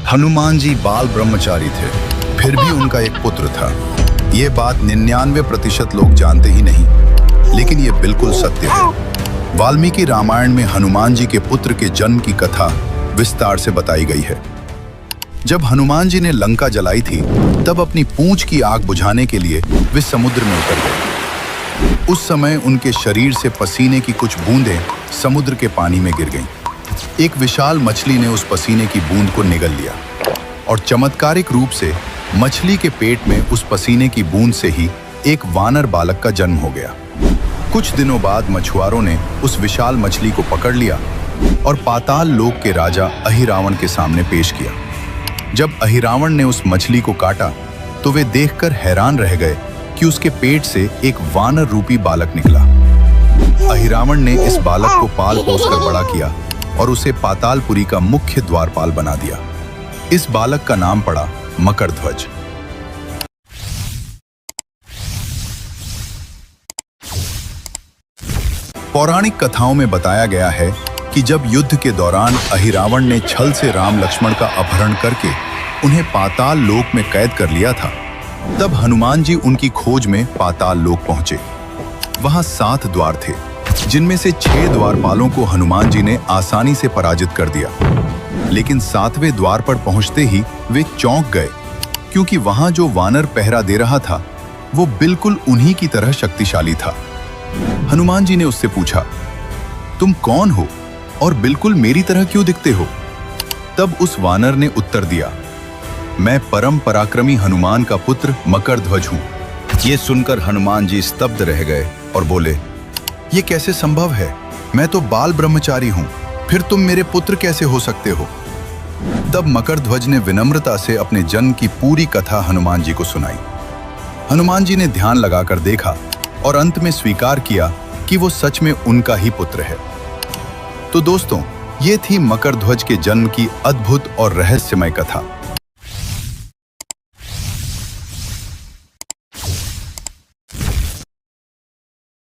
हनुमान जी बाल ब्रह्मचारी थे, फिर भी उनका एक पुत्र था। ये बात 99% लोग जानते ही नहीं, लेकिन ये बिल्कुल सत्य है। वाल्मीकि रामायण में हनुमान जी के पुत्र के जन्म की कथा विस्तार से बताई गई है। जब हनुमान जी ने लंका जलाई थी, तब अपनी पूंछ की आग बुझाने के लिए वे समुद्र में उतर गए। उस समय उनके शरीर से पसीने की कुछ बूंदें समुद्र के पानी में गिर गईं। एक विशाल मछली ने उस पसीने की बूंद को निगल लिया और चमत्कारिक रूप से मछली के पेट में उस पसीने की बूंद से ही एक वानर बालक का जन्म हो गया। कुछ दिनों बाद मछुआरों ने उस विशाल मछली को पकड़ लिया और पाताल लोक के राजा अहिरावण के सामने पेश किया। जब अहिरावण ने उस मछली को काटा तो वे देखकर हैरान रह गए कि उसके पेट से एक वानर रूपी बालक निकला। अहिरावण ने इस बालक को पाल पोसकर बड़ा किया और उसे पातालपुरी का मुख्य द्वारपाल बना दिया। इस बालक का नाम पड़ा मकरध्वज। पौराणिक कथाओं में बताया गया है कि जब युद्ध के दौरान अहिरावण ने छल से राम लक्ष्मण का अपहरण करके उन्हें पाताल लोक में कैद कर लिया था, तब हनुमान जी उनकी खोज में पाताल लोक पहुंचे। वहां 7 द्वार थे, जिनमें से 6 द्वारपालों को हनुमान जी ने आसानी से पराजित कर दिया। लेकिन 7वें द्वार पर पहुंचते ही वे चौंक गए, क्योंकि वहां जो वानर पहरा दे रहा था वो बिल्कुल उन्हीं की तरह शक्तिशाली था। हनुमान जी ने उससे पूछा, तुम कौन हो और बिल्कुल मेरी तरह क्यों दिखते हो? तब उस वानर ने उत्तर दिया, मैं परम पराक्रमी हनुमान का पुत्र मकरध्वज हूं। ये सुनकर हनुमान जी स्तब्ध रह गए और बोले, ये कैसे संभव है? मैं तो बाल ब्रह्मचारी हूं, फिर तुम मेरे पुत्र कैसे हो सकते हो? तब मकरध्वज ने विनम्रता से अपने जन्म की पूरी कथा हनुमान जी को सुनाई। हनुमान जी ने ध्यान लगाकर देखा और अंत में स्वीकार किया कि वो सच में उनका ही पुत्र है। तो दोस्तों, ये थी मकरध्वज के जन्म की अद्भुत और रहस्यमय कथा।